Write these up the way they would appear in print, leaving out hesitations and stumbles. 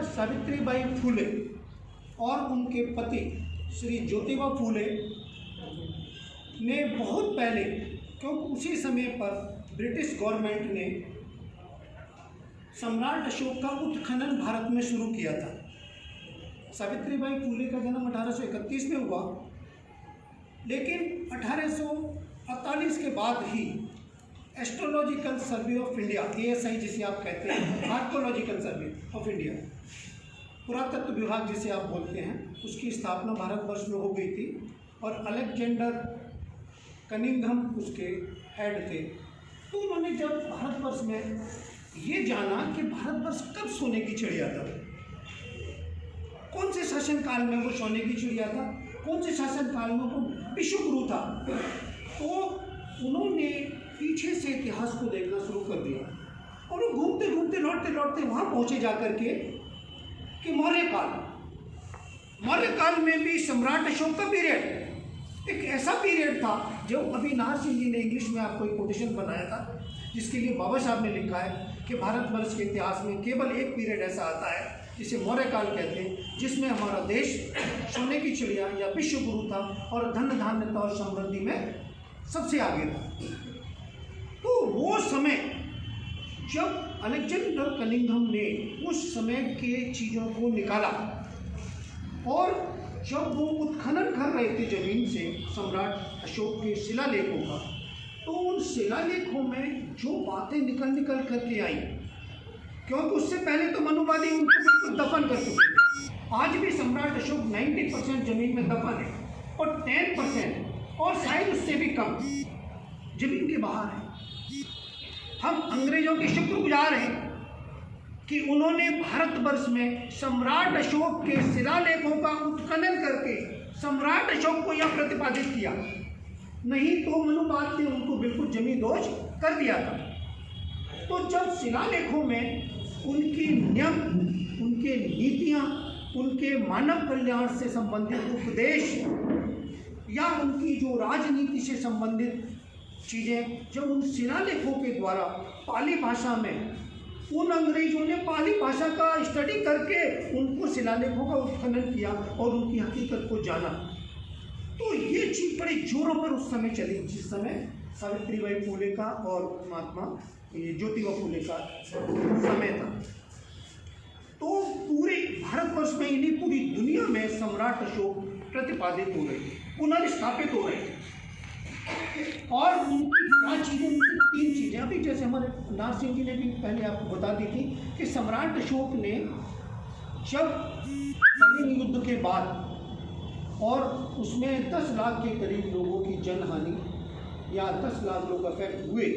सावित्रीबाई फूले और उनके पति श्री ज्योतिबा फूले ने बहुत पहले, क्योंकि उसी समय पर ब्रिटिश गवर्नमेंट ने सम्राट अशोक का उत्खनन भारत में शुरू किया था। सावित्रीबाई फूले का जन्म 1831 में हुआ, लेकिन 1848 के बाद ही astrological survey of India, ASI जिसे आप कहते हैं, आर्कोलॉजिकल सर्वे ऑफ इंडिया, पुरातत्व विभाग जिसे आप बोलते हैं, उसकी स्थापना भारतवर्ष में हो गई थी और अलेक्जेंडर कनिंघम उसके हेड थे। तो उन्होंने जब भारतवर्ष में ये जाना कि भारतवर्ष कब सोने की चिड़िया था, कौन से शासनकाल में वो सोने की चिड़िया था, कौन से शासनकाल में वो विश्वगुरु था, तो उन्होंने पीछे से इतिहास को देखना शुरू कर दिया और वो घूमते घूमते लौटते लौटते वहाँ पहुँचे जा कर के कि मौर्य काल में भी सम्राट अशोक का पीरियड एक ऐसा पीरियड था जो अभी नाहर सिंह जी ने इंग्लिश में आपको एक कोटेशन बनाया था, जिसके लिए बाबा साहब ने लिखा है कि भारतवर्ष के इतिहास में केवल एक पीरियड ऐसा आता है जिसे मौर्य काल कहते हैं, जिसमें हमारा देश सोने की चिड़िया या विश्वगुरु था और धन धान्यता और समृद्धि में सबसे आगे था। तो वो समय जब अलेक्जेंडर कनिंघम ने उस समय के चीज़ों को निकाला और जब वो उत्खनन कर रहे थे जमीन से सम्राट अशोक के शिलालेखों का, तो उन शिलालेखों में जो बातें निकल करके आई, क्योंकि उससे पहले तो मनुवादी उनको बिल्कुल दफन कर चुके थे। आज भी सम्राट अशोक 90% जमीन में दफन है और 10% और शायद उससे भी कम जमीन के बाहर है। हम अंग्रेजों के शुक्रगुजार हैं कि उन्होंने भारतवर्ष में सम्राट अशोक के शिलालेखों का उत्खनन करके सम्राट अशोक को यह प्रतिपादित किया, नहीं तो मनुवाद ने उनको बिल्कुल जमींदोज कर दिया था। तो जब शिलालेखों में उनकी नियम, उनके नीतियाँ, उनके मानव कल्याण से संबंधित उपदेश या उनकी जो राजनीति से संबंधित चीज़ें जब उन शिलालेखों के द्वारा पाली भाषा में, उन अंग्रेजों ने पाली भाषा का स्टडी करके उनको शिलालेखों का उत्खनन किया और उनकी हकीकत को जाना, तो ये चीज़ बड़े जोरों पर उस समय चली, जिस समय सावित्रीबाई फूले का और महात्मा ज्योतिबा फूले का समय था। तो पूरे भारतवर्ष में इन्हीं पूरी दुनिया में सम्राट अशोक प्रतिपादित हो रहे थे, पुनर्स्थापित हो रहे थे। और उनकी क्या चीज़ें, उनकी 3 चीज़ें, अभी जैसे हमारे नाहर सिंह जी ने भी पहले आपको बता दी थी कि सम्राट अशोक ने जब कलिंग युद्ध के बाद और उसमें 10 लाख के करीब लोगों की जनहानि या 10 लाख लोग अफेक्ट हुए,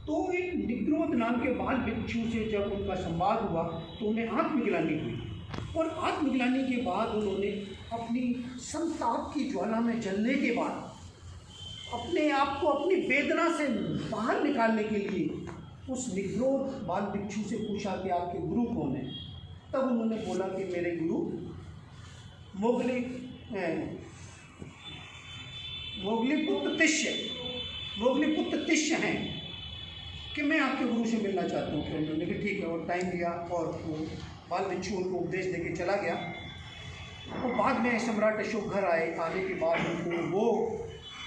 तो एक निग्रोध नाम के बाल भिक्षु से जब उनका संवाद हुआ तो उन्हें आत्मग्लानि हुई और आत्मग्लानि के बाद उन्होंने अपनी संताप की ज्वाला में जलने के बाद अपने आप को अपनी वेदना से बाहर निकालने के लिए उस निग्रोध बाल भिक्षु से पूछा कि आपके गुरु कौन है। तब उन्होंने बोला कि मेरे गुरु मोगली पुत्र तिष्य हैं कि मैं आपके गुरु से मिलना चाहता हूँ। उन्होंने कहा ठीक है, और टाइम दिया और वो बाल भिक्षु उनको उपदेश देके चला गया। और बाद में सम्राट अशोक घर आए, आने के बाद उनको वो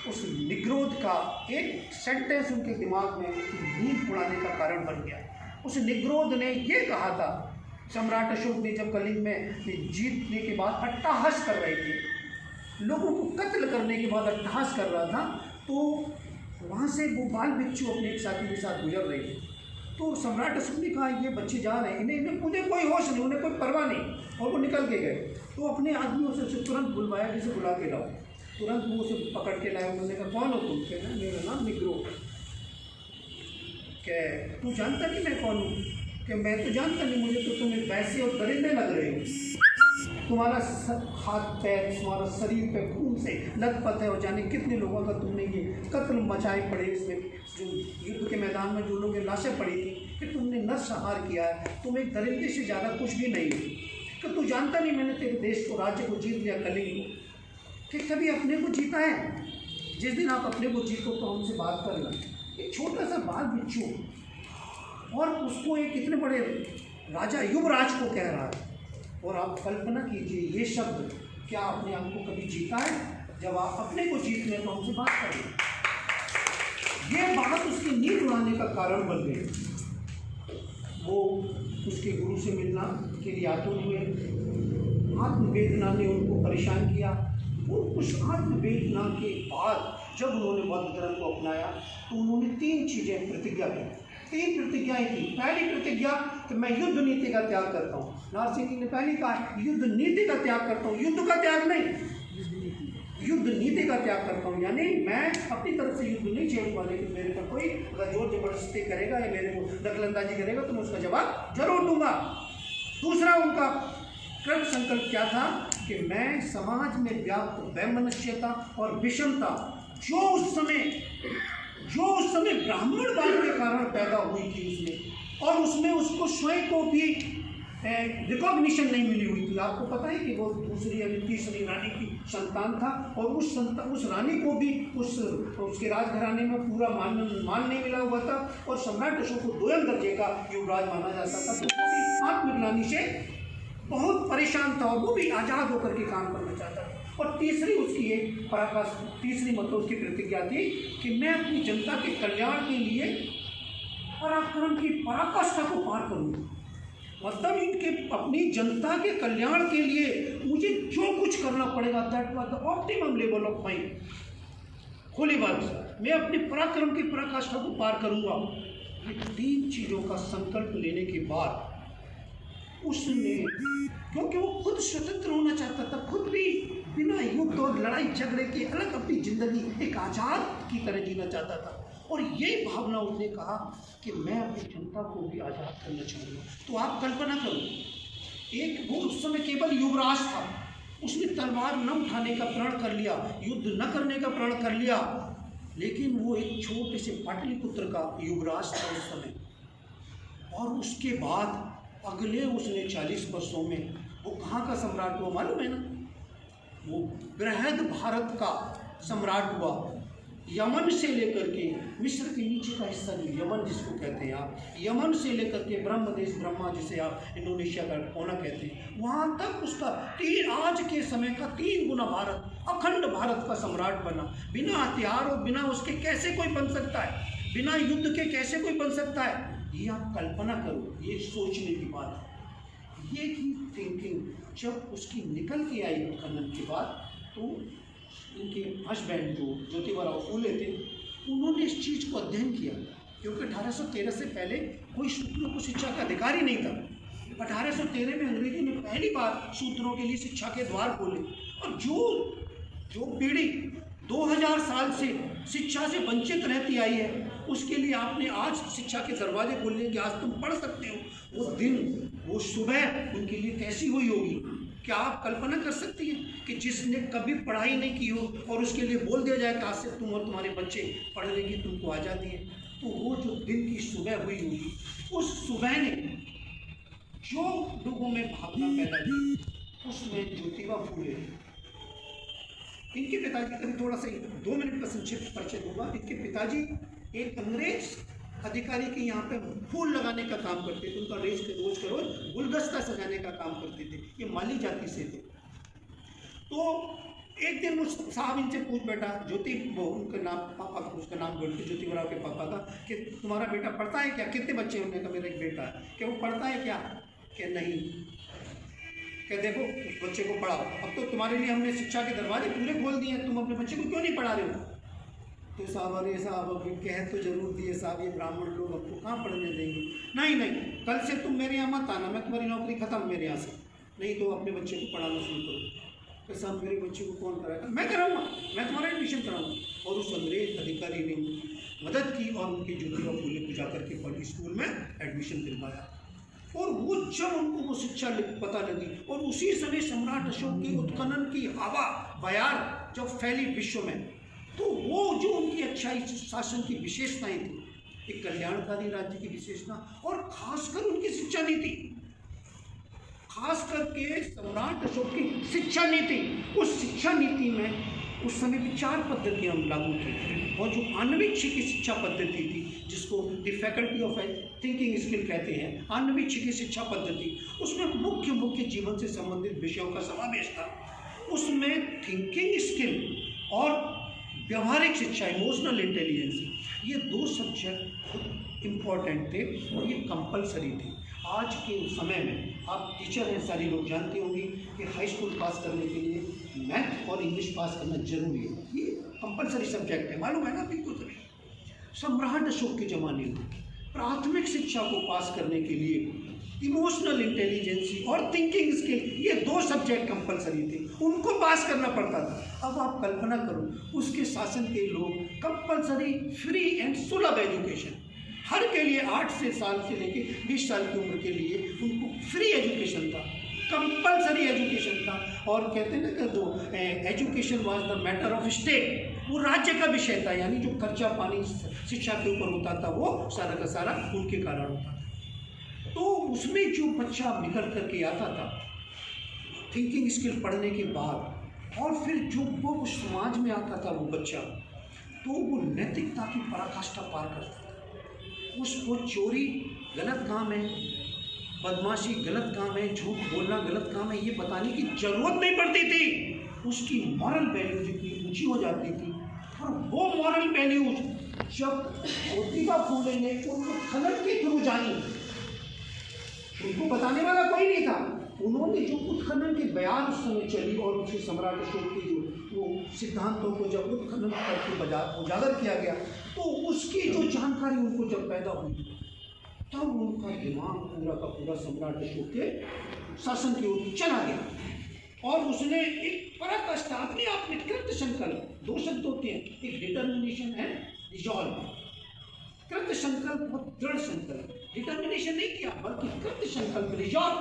उस निग्रोध का एक सेंटेंस उनके दिमाग में नींद उड़ाने का कारण बन गया। उस निग्रोध ने ये कहा था, सम्राट अशोक ने जब कलिंग में जीतने के बाद अट्टहास कर रहे थे, लोगों को कत्ल करने के बाद अट्टहास कर रहा था, तो वहाँ से वो बाल भिक्षु अपने एक साथी के साथ गुजर रहे थे। तो सम्राट अशोक ने कहा ये बच्चे जा रहे हैं, इन्हें उन्हें कोई होश नहीं, उन्हें कोई परवाह नहीं, और वो निकल के गए। तो अपने आदमियों से तुरंत बुलवाया, किसे बुला के लाओ। तुरंत वो उसे पकड़ के लाए। उन्होंने कहा कौन हो तुम? कहना मेरा नाम निग्रो। क्या तू जानता नहीं मैं कौन हूँ? कि मैं तो जानता नहीं, मुझे तो तुम एक वैसे और दरिंदे लग रहे हो। तुम्हारा हाथ पैर, तुम्हारा शरीर पे खून से लथपथ है और जाने कितने लोगों का तुमने ये कत्ल मचाए पड़े। इसमें जो युद्ध के मैदान में जो लोग लाशें पड़ी थी कि तुमने नरसंहार किया है, तुम एक दरिंदे से ज़्यादा कुछ भी नहीं हो। कि तू जानता नहीं मैंने तेरे देश को, राज्य को जीत लिया, कलिंग को, कि कभी अपने को जीता है? जिस दिन आप अपने को जीतो तो हमसे बात करना। एक छोटा सा बाल भिक्षु और उसको एक इतने बड़े राजा युवराज को कह रहा है। और आप कल्पना कीजिए ये शब्द, क्या आपने आपको कभी जीता है? जब आप अपने को जीत लें तो हमसे बात करें। ये बात उसकी नींद उड़ाने का कारण बन गई। वो उसके गुरु से मिलना के लिए आतुर हुए। आत्मवेदना ने उनको परेशान किया। वो उस आत्मवेदना के बाद जब उन्होंने बौद्ध धर्म को अपनाया तो उन्होंने 3 चीज़ें प्रतिज्ञा की। 3 प्रतिज्ञाएं की। पहली प्रतिज्ञा कि मैं युद्ध नीति का त्याग करता हूँ। नारसिंह जी ने पहले कहा युद्ध नीति का त्याग करता हूँ, युद्ध का त्याग नहीं, युद्ध नीति का त्याग करता हूँ। यानी मैं अपनी तरफ से युद्ध नहीं छेड़ूंगा, लेकिन मेरे पर कोई अगर जोर जबरदस्ती करेगा या मेरे को दखलंदाजी करेगा तो मैं उसका जवाब जरूर दूंगा। दूसरा उनका कृत संकल्प क्या था कि मैं समाज में व्याप्त वैमनस्यता और विषमता जो उस समय ब्राह्मणवाद के कारण पैदा हुई थी उसमें, और उसमें उसको स्वयं को भी रिकॉग्निशन नहीं मिली हुई थी। आपको पता है कि वो दूसरी या तीसरी रानी की संतान था, और उस रानी को भी उसके राजघराने में पूरा मान नहीं मिला हुआ था, और सम्राट अशोक को 2 दर्जे का युवराज माना जाता था। तो वो भी आत्मग्लानि से बहुत परेशान था, और वो भी आज़ाद होकर के काम करना चाहता था। और तीसरी उसकी एक तीसरी मतलब उसकी प्रतिज्ञा थी कि मैं अपनी जनता के कल्याण के लिए पराक्रम की पराकाष्ठा को पार करूँगा। मतलब इनके अपनी जनता के कल्याण के लिए मुझे जो कुछ करना पड़ेगा, that was the optimum level of mind. खुली बात, मैं अपने पराक्रम की पराकाष्ठा को पार करूँगा। ये 3 चीज़ों का संकल्प लेने के बाद उसने, क्योंकि वो खुद स्वतंत्र होना चाहता था, खुद भी बिना युद्ध और लड़ाई झगड़े के अलग अपनी जिंदगी एक आज़ाद की तरह जीना चाहता था, और ये भावना उसने कहा कि मैं अपनी जनता को भी आज़ाद करना चाहूँगा। तो आप कल्पना करो, एक वो उस समय केवल युवराज था, उसने तलवार न उठाने का प्रण कर लिया, युद्ध न करने का प्रण कर लिया, लेकिन वो एक छोटे से पाटलिपुत्र का युवराज था उस समय। और उसके बाद अगले उसने 40 वर्षों में वो कहाँ का सम्राट हुआ मालूम है ना? वो बृहद भारत का सम्राट हुआ। यमन से लेकर के, मिस्र के नीचे का हिस्सा जो यमन जिसको कहते हैं आप, यमन से लेकर के ब्रह्मदेश, ब्रह्मा जिसे आप इंडोनेशिया का कोना कहते हैं, वहाँ तक उसका आज के समय का 3 गुना भारत, अखंड भारत का सम्राट बना। बिना हथियार और बिना उसके कैसे कोई बन सकता है? बिना युद्ध के कैसे कोई बन सकता है? ये आप कल्पना करो, ये सोचने की बात है। ये की थिंकिंग जब उसकी निकल के आई खनन के बाद, तो इनके हस्बैंड जो ज्योतिबा फूले थे, उन्होंने इस चीज़ को अध्ययन किया, क्योंकि 1813 से पहले कोई शूद्रों को शिक्षा का अधिकार ही नहीं था। 1813 में अंग्रेजी ने पहली बार शूद्रों के लिए शिक्षा के द्वार खोले, और जो पीढ़ी 2000 साल से शिक्षा से वंचित रहती आई है, उसके लिए आपने आज शिक्षा के दरवाजे खोलने कि आज तुम पढ़ सकते हो, वो दिन, वो सुबह उनके लिए कैसी हुई होगी? क्या आप कल्पना कर सकती हैं कि जिसने कभी पढ़ाई नहीं की हो और उसके लिए बोल दिया जाए कि आज से तुम और तुम्हारे बच्चे पढ़ लेंगे, तुमको आज़ादी है, तो वो जो दिन की सुबह हुई होगी, उस सुबह ने जो लोगों में भावना पैदा की, उसमें ज्योतिबा फूले, इनके पिताजी का भी थोड़ा सा 2 मिनट का संक्षिप्त परिचय दूंगा। इनके पिताजी एक अंग्रेज अधिकारी के यहाँ पे फूल लगाने का काम करते थे, उनका रोज का रोज गुलदस्ता सजाने का काम करते थे। ये माली जाति से थे। तो एक दिन उस साहब इनसे पूछ बैठा, ज्योति, वो उनका नाम, पापा का उसका नाम बोलते, ज्योतिबा के पापा का, कि तुम्हारा बेटा पढ़ता है क्या? कितने बच्चे? उन्होंने कहा मेरा एक बेटा है। क्या वो पढ़ता है क्या? कि नहीं। क्या देखो उस बच्चे को पढ़ाओ, अब तो तुम्हारे लिए हमने शिक्षा के दरवाजे पूरे खोल दिए, तुम अपने बच्चे को क्यों नहीं पढ़ा रहे हो? तो साहब, अरे साहब, अब कह तो जरूर दिए साहब, ये ब्राह्मण लोग आपको कहाँ पढ़ने देंगे? नहीं, कल से तुम मेरे यहाँ मत आना, मैं तुम्हारी नौकरी खत्म मेरे यहाँ से, नहीं तो अपने बच्चे को पढ़ाना शुरू करो। तो साहब, मेरे बच्चे को कौन कराएगा? मैं कराऊंगा, मैं तुम्हारा एडमिशन कराऊंगा। और उस अंग्रेज अधिकारी ने मदद की और उनकी ज्योतिबा फूले को जाकर के पब्लिक स्कूल में एडमिशन दिलवाया। और वो जब उनको वो शिक्षा पता लगी, और उसी समय सम्राट अशोक की उत्खनन की हवा बयार जब फैली विश्व में, तो वो जो उनकी अच्छाई शासन की विशेषताएं थी, एक कल्याणकारी राज्य की विशेषता, और खासकर उनकी शिक्षा नीति, खास करके सम्राट अशोक की शिक्षा नीति, उस शिक्षा नीति में उस समय भी 4 पद्धतियाँ लागू थी, और जो आन्वीक्षिकी शिक्षा पद्धति थी, जिसको the faculty of thinking skill कहते हैं, आन्वीक्षिकी शिक्षा पद्धति, उसमें मुख्य जीवन से संबंधित विषयों का समावेश था। उसमें थिंकिंग स्किल और व्यवहारिक शिक्षा, इमोशनल इंटेलिजेंसी, ये 2 सब्जेक्ट इम्पॉर्टेंट थे और ये कंपलसरी थे। आज के समय में आप टीचर हैं, सारी लोग जानते होंगे कि हाई स्कूल पास करने के लिए मैथ और इंग्लिश पास करना जरूरी है, ये कंपलसरी सब्जेक्ट है, मालूम है ना बिल्कुल सभी। सम्राट अशोक के ज़माने में प्राथमिक शिक्षा को पास करने के लिए इमोशनल इंटेलिजेंसी और थिंकिंग स्किल, ये 2 सब्जेक्ट कंपलसरी थे, उनको पास करना पड़ता था। अब आप कल्पना करो, उसके शासन के लोग कंपलसरी फ्री एंड सुलभ एजुकेशन, हर के लिए 8 साल से लेकर 20 साल की उम्र के लिए उनको फ्री एजुकेशन था, कंपलसरी एजुकेशन था। और कहते हैं ना कि जो education was the matter of state, वो राज्य का विषय था, यानी जो खर्चा पानी शिक्षा के ऊपर होता था वो सारा का सारा उनके कारण होता था। तो उसमें जो बच्चा निकल करके आता था थिंकिंग स्किल पढ़ने के बाद, और फिर जो वो समाज में आता था वो बच्चा, तो वो नैतिकता की पराकाष्ठा पार करता था। उसको चोरी गलत काम है, बदमाशी गलत काम है, झूठ बोलना गलत काम है, ये बताने की जरूरत नहीं पड़ती थी। उसकी मॉरल वैल्यू जितनी ऊंची हो जाती थी, और वो मॉरल वैल्यू जब ज्योतिबा फूले ने उनको खनन के थ्रू जानी, उनको बताने वाला कोई नहीं था, उन्होंने जो उत्खनन के बयान उस समय चली और उसके सम्राट अशोक के जो वो सिद्धांतों को जब उत्खनन करके उजागर किया गया, तो उसकी जो जानकारी उनको जब पैदा हुई, तब उनका दिमाग पूरा का पूरा सम्राट अशोक के शासन की ओर चला गया। और उसने एक पराकाष्ठा अपने आप में कृत संकल्प, 2 शब्द होते हैं, एक डिटर्मिनेशन है, रिजॉल्व। कृत संकल्प बहुत दृढ़ संकल्प, डिटर्मिनेशन नहीं किया बल्कि कृत संकल्प, रिजॉल्व,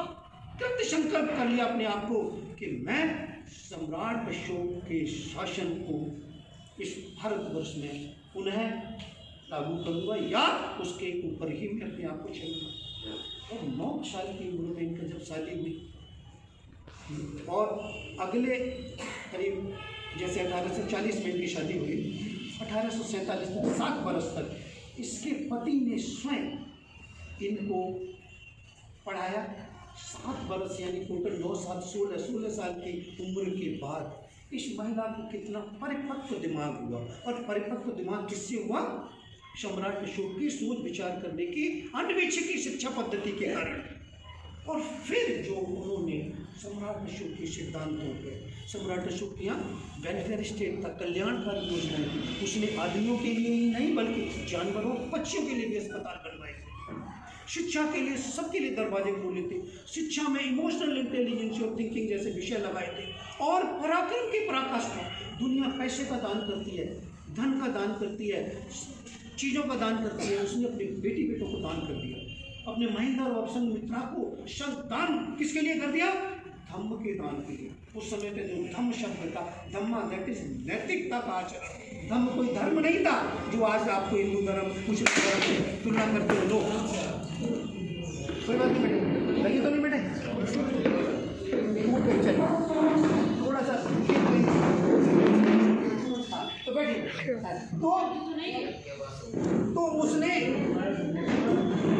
कृत संकल्प कर लिया अपने आप को कि मैं सम्राट अशोक के शासन को इस भारतवर्ष में पुनः लागू करूँगा, या उसके ऊपर ही मैं अपने आप को चलूँगा। और 9 साल की उम्र में इनका जब शादी हुई, और अगले करीब जैसे 1840 में इनकी शादी हुई, 1847 तक 7 बरस तक इसके पति ने स्वयं इनको पढ़ाया। 7 बरस यानी टोटल 9, 7, 16 साल की उम्र के बाद इस महिला को कितना परिपक्व दिमाग हुआ, और परिपक्व दिमाग किससे हुआ? सम्राट अशोक की सोच विचार करने की आन्वीक्षिकी शिक्षा पद्धति के कारण। और फिर जो उन्होंने सम्राट अशोक के सिद्धांतों पे, सम्राट अशोक के यहाँ वेलफेयर स्टेट था, कल्याणकारी योजनाएं थी, उसने आदमियों के लिए ही नहीं बल्कि जानवरों, पक्षियों के लिए भी अस्पताल बनवाए थे, शिक्षा के लिए सबके लिए दरवाजे खोले थे, शिक्षा में इमोशनल इंटेलिजेंस और थिंकिंग जैसे विषय लगाए थे। और पराक्रम की पराकाष्ठा, दुनिया पैसे का दान करती है, धन का दान करती है, चीज़ों का दान करती है, उसने अपने बेटी बेटों को दान कर दिया, अपने महेंद्र और संघमित्रा को शब्द दान किसके लिए कर दिया? धम्म के दान के लिए। उस समय पे जो धम्म शब्द था, धम्मा दैट इज नैतिकता का आचरण। धम्म कोई धर्म नहीं था जो आज आपको हिंदू धर्म मुस्लिम धर्म से तुलना करते हो लोग। कोई बात नहीं बेटे, लगी तो नहीं बेटे, थोड़ा सा तो बैठिए। तो उसने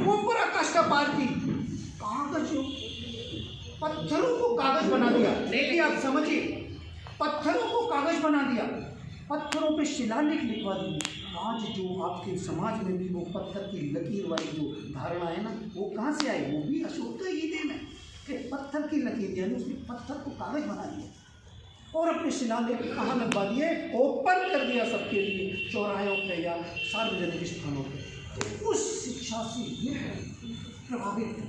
वो पूरा कष्ट पार की, कागज पत्थरों को कागज बना दिया। देखिए आप समझिए, पत्थरों को कागज बना दिया, पत्थरों पे शिलालेख लिखवा दिए। आज जो आपके समाज में भी वो पत्थर की लकीर वाली जो धारणा है ना, वो कहाँ से आई? वो भी अशोक का ही देन है कि पत्थर की लकीर, यानी उसने पत्थर को कागज बना दिया और अपने शिलालेख कहाँ लगवा दिए? ओपन कर दिया सबके लिए, चौराहों पे या सार्वजनिक स्थानों पे। तो उस शिक्षा से ये प्रभावित थे,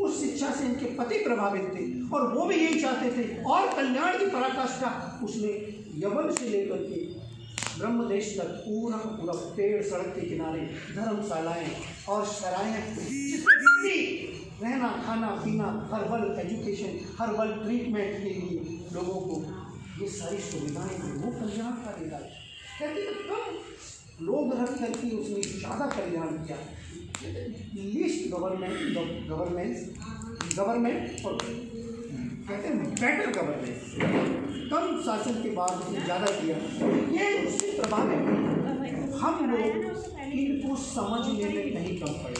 उस शिक्षा से इनके पति प्रभावित थे और वो भी यही चाहते थे। और कल्याण की पराकाष्ठा उसने यवन से लेकर के ब्रह्मदेश तक पूरा पूरा पेड़, सड़क के किनारे धर्मशालाएं और सराएं, जिसमें जितनी रहना खाना पीना, हर्बल एजुकेशन, हर्बल ट्रीटमेंट के लिए लोगों को ये सारी सुविधाएं दी, वो कल्याणकारी राज। कहते हैं कम लोग रख करके उसने ज़्यादा कल्याण किया। लीस्ट गवर्नमेंट और कहते हैं बेटर गवर्नेंस, कम शासन के बाद उसने ज़्यादा किया, ये उससे प्रभावित हुए। हम लोग इनको समझने में कहीं कम पड़े।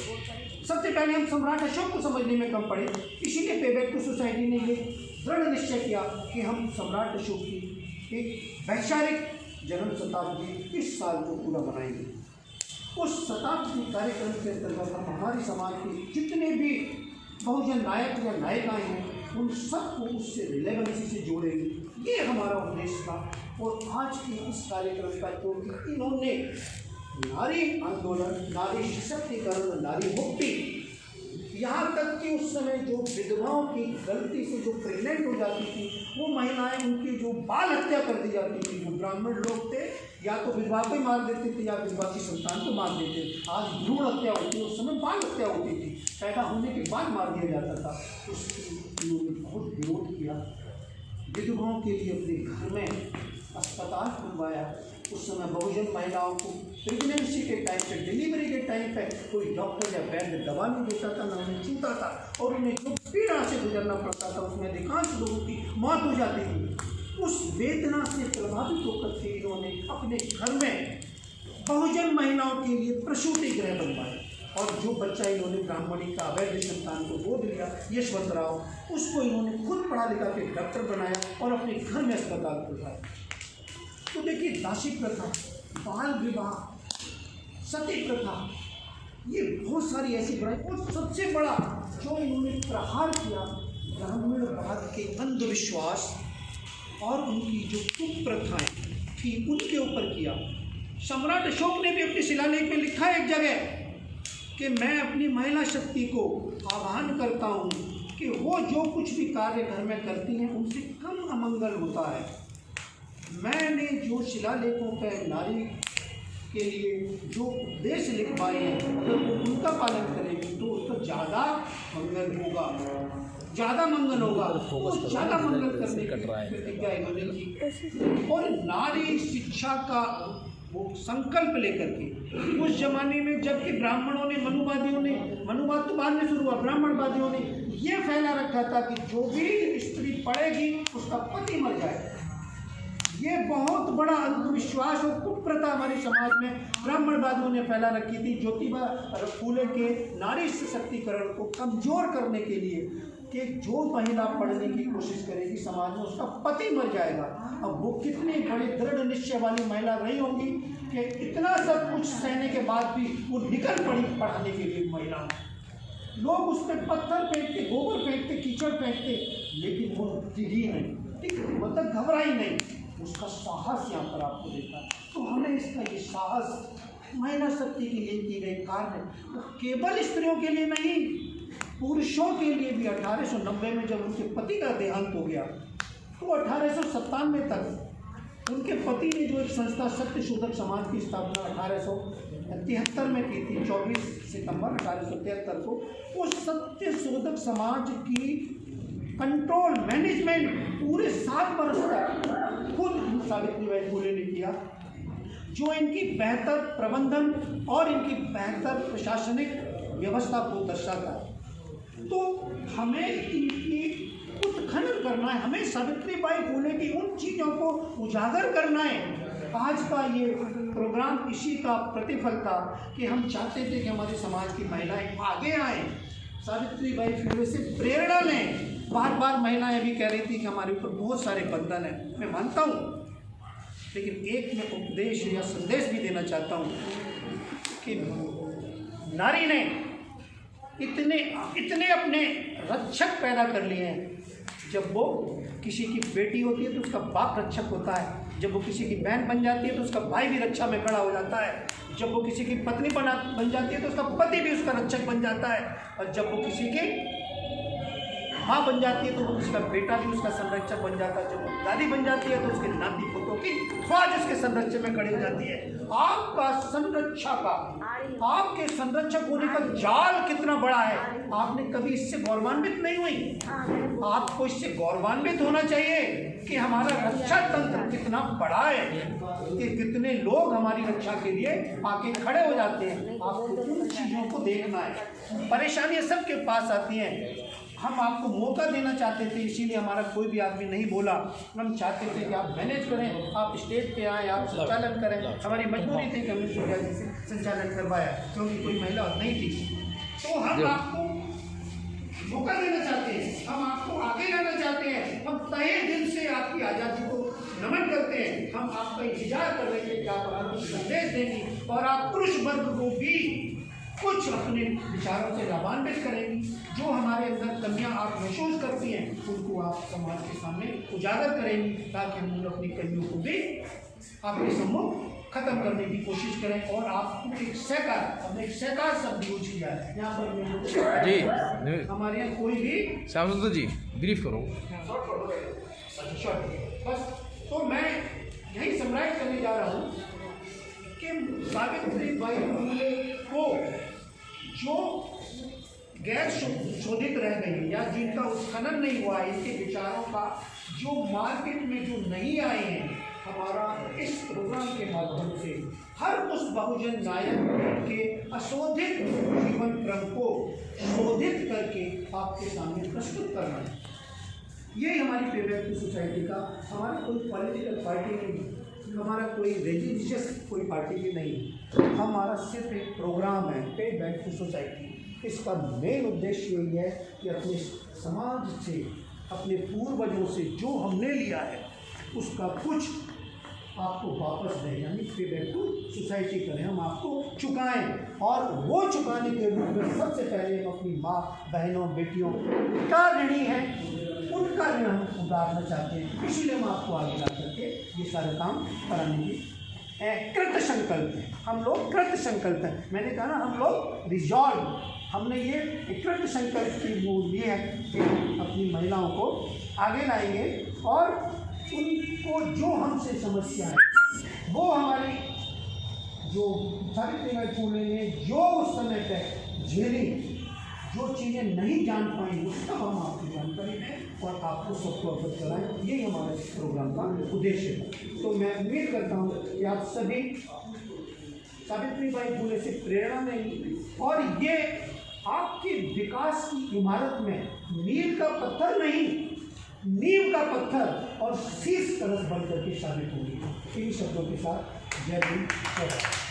सबसे पहले हम सम्राट अशोक को समझने में कम पड़े, इसीलिए पेबेक सोसाइटी ने ये दृढ़ निश्चय किया कि हम सम्राट अशोक की एक वैचारिक जन्म शताब्दी इस साल को पूरा बनाएंगे। उस शताब्दी कार्यक्रम के अंतर्गत हम हमारे समाज के जितने भी बहुजन नायक या नायिकाएँ हैं उन सबको उससे रिलेवेंसी से जोड़ेंगे, ये हमारा उद्देश्य था। और आज के इस कार्यक्रम का क्योंकि इन्होंने नारी आंदोलन, नारी सशक्तिकरण, नारी मुक्ति, यहाँ तक कि उस समय जो विधवाओं की गलती से जो प्रेग्नेंट हो जाती थी वो महिलाएं, उनकी जो बाल हत्या कर दी जाती थी, वो ब्राह्मण लोग थे या तो विधवा को मार देते थे या विधवा की संतान को मार देते। आज भ्रूण हत्या होती है, उस समय बाल हत्या होती थी, पैदा होने के बाद मार दिया जाता था। उसकी उन्होंने बहुत विरोध किया। विधवाओं के लिए अपने घर में अस्पताल खुलवाया। उस समय बहुजन महिलाओं को प्रेगनेंसी के टाइम पे, डिलीवरी के टाइम पे कोई डॉक्टर या वैद्य दवा नहीं देता था, ना उन्हें छूता था, और उन्हें जो पीड़ा से गुजरना पड़ता था उसमें अधिकांश लोगों की मौत हो जाती थी। उस वेदना से प्रभावित होकर के इन्होंने अपने घर में बहुजन महिलाओं के लिए प्रसूति गृह बनवाए, और जो बच्चा इन्होंने ब्राह्मणी का अवैध संतान को गोद लिया, यशवंतराव, उसको इन्होंने खुद पढ़ा लिखा के डॉक्टर बनाया और अपने घर में अस्पताल खुलवाया। तो देखिए, दासी प्रथा, बाल विवाह, सती प्रथा, ये बहुत सारी ऐसी बुराई, और सबसे बड़ा जो इन्होंने प्रहार किया ग्रामीण भारत के अंधविश्वास और उनकी जो कुप्रथाएं थी उनके ऊपर किया। सम्राट अशोक ने भी अपने शिलालेख में लिखा है एक जगह कि मैं अपनी महिला शक्ति को आह्वान करता हूँ कि वो जो कुछ भी कार्य घर में करती हैं उनसे कम अमंगल होता है। मैंने जो शिलालेखों पर नारी के लिए जो उपदेश लिखवाए हैं, अगर वो उनका पालन करेगी तो उसका ज़्यादा मंगल होगा, ज़्यादा मंगल होगा, तो ज़्यादा मंगल करने की प्रतिज्ञा इन्होंने की। और नारी शिक्षा का वो संकल्प लेकर के उस जमाने में, जबकि ब्राह्मणों ने, मनुवादियों ने, मनुवाद तो बाद में शुरू हुआ, ब्राह्मणवादियों ने ये फैला रखा था कि जो भी स्त्री पढ़ेगी उसका पति मर जाए। ये बहुत बड़ा अंधविश्वास और कुप्रथा हमारे समाज में ब्राह्मणवादियों ने फैला रखी थी। ज्योतिबा फूले के नारी सशक्तिकरण को कमजोर करने के लिए कि जो महिला पढ़ने की कोशिश करेगी समाज में उसका पति मर जाएगा। अब वो कितनी बड़ी दृढ़ निश्चय वाली महिला रही होंगी कि इतना सब कुछ सहने के बाद भी वो निकल पड़ी पढ़ाने के लिए। महिला लोग उस पर पत्थर फेंकते, गोबर फेंकते, कीचड़ फेंकते, लेकिन वो दिखी नहीं, ठीक, मतलब घबराई नहीं। उसका साहस यहाँ पर आपको देखा है। तो हमें इसका ये साहस महिला शक्ति के लिए की गई कार्य वो केवल स्त्रियों के लिए नहीं, पुरुषों के लिए भी। 1890 में जब उनके पति का देहांत हो गया तो 1897 तक उनके पति ने जो एक संस्था सत्य शोधक समाज की स्थापना 1873 में की थी, 24 सितंबर 1873 को, उस सत्य शोधक समाज की कंट्रोल मैनेजमेंट पूरे 7 वर्ष तक खुद सावित्रीबाई फुले ने किया, जो इनकी बेहतर प्रबंधन और इनकी बेहतर प्रशासनिक व्यवस्था को दर्शाता है। तो हमें इनकी उत्खनन करना है, हमें सावित्रीबाई फुले की उन चीज़ों को उजागर करना है। आज का ये प्रोग्राम इसी का प्रतिफल था कि हम चाहते थे कि हमारे समाज की महिलाएं आगे आएँ, सावित्रीबाई फुले से प्रेरणा लें। बार बार महिलाएं भी कह रही थी कि हमारे ऊपर बहुत सारे बंधन हैं, मैं मानता हूँ, लेकिन एक मैं उपदेश या संदेश भी देना चाहता हूँ कि नारी ने इतने अपने रक्षक पैदा कर लिए हैं। जब वो किसी की बेटी होती है तो उसका बाप रक्षक होता है, जब वो किसी की बहन बन जाती है तो उसका भाई भी रक्षा में खड़ा हो जाता है, जब वो किसी की पत्नी बन जाती है तो उसका पति भी उसका रक्षक बन जाता है, और जब वो किसी की माँ बन जाती है तो उसका बेटा भी उसका संरक्षक बन जाता है, जब वो दादी बन जाती है तो उसके नाती पोतों की फौज उसके संरक्षण में खड़ी हो जाती है। आपका आपके संरक्षक होने का जाल कितना बड़ा है, आपने कभी इससे गौरवान्वित नहीं हुई? आपको इससे गौरवान्वित होना चाहिए कि हमारा रक्षा तंत्र कितना बड़ा है, कि कितने लोग हमारी रक्षा के लिए आके खड़े हो जाते हैं। आपको उन चीज़ों को देखना है। परेशानियाँ सबके पास आती हैं, हम आपको मौका देना चाहते थे, इसीलिए हमारा कोई भी आदमी नहीं बोला। हम चाहते थे कि आप मैनेज करें, आप स्टेज पे आएँ, आप संचालन करें। हमारी मजबूरी थी कि हमने सूर्या जी से संचालन करवाया, क्योंकि कोई महिला नहीं थी। तो हम आपको मौका देना चाहते हैं, हम आपको आगे लाना चाहते हैं। हम तहे दिल से आपकी आज़ादी को नमन करते हैं। हम आपका इंतजार कर रहे थे कि आप हमारा संदेश देंगी और आप पुरुष वर्ग को भी कुछ अपने विचारों से लाभान्वित करेंगी। जो हमारे अंदर कमियां आप महसूस करती हैं, उनको आप समाज के सामने उजागर करेंगी, ताकि हम लोग अपनी कमियों को भी आपके सम्मुख खत्म करने की कोशिश करें। और आपको एक सहकार, हमने एक सहकार शब्द यूज किया है यहाँ पर जी। हमारे यहाँ कोई भी सावंत जी ब्रीफ करो बस। तो मैं यही समराइज करने जा रहा हूँ कि सावित्रीबाई फुले को जो गैर शोधित रह गई या जिनका उत्खनन नहीं हुआ, इनके विचारों का जो मार्केट में जो नहीं आए हैं, हमारा इस प्रोग्राम के माध्यम से हर उस बहुजन नायक के अशोधित जीवन क्रम को शोधित करके आपके सामने प्रस्तुत करना है। यही हमारी पेबैक सोसाइटी का, हमारा कोई पॉलिटिकल पार्टी नहीं, हमारा कोई रिलीजियस कोई पार्टी भी नहीं, हमारा सिर्फ एक प्रोग्राम है पेबैक सोसाइटी। इसका मेन उद्देश्य यही है कि अपने समाज से, अपने पूर्वजों से जो हमने लिया है उसका कुछ आपको वापस दें, यानी पेबैक टू सोसाइटी करें, हम आपको चुकाएं। और वो चुकाने के रूप में सबसे पहले हम अपनी माँ, बहनों, बेटियों का ऋणी हैं, उनका ऋण हम उतारना चाहते हैं। इसीलिए हम आपको आगे ला करके ये सारे काम कराने की कृत संकल्प हैं। हम लोग कृत संकल्प हैं, मैंने कहा ना, हम लोग रिजॉल्व, हमने ये कृत संकल्प की मूल ये है कि अपनी महिलाओं को आगे लाएंगे और उनको जो हमसे समस्या है वो हमारी जो सावित्रीबाई फुले ने जो उस समय पे झेली, जो चीज़ें नहीं जान पाई, उसका हम आपको जानकारी दें और आपको सबको अवगत कराएं। यही हमारे प्रोग्राम का उद्देश्य है। तो मैं उम्मीद करता हूँ कि आप सभी सावित्रीबाई फुले से प्रेरणा लेंगी और ये आपके विकास की इमारत में मील का पत्थर नहीं, नींव का पत्थर और शीश कलश बन करके शामिल होगी। इन शब्दों के साथ जय हिंद, जय भारत।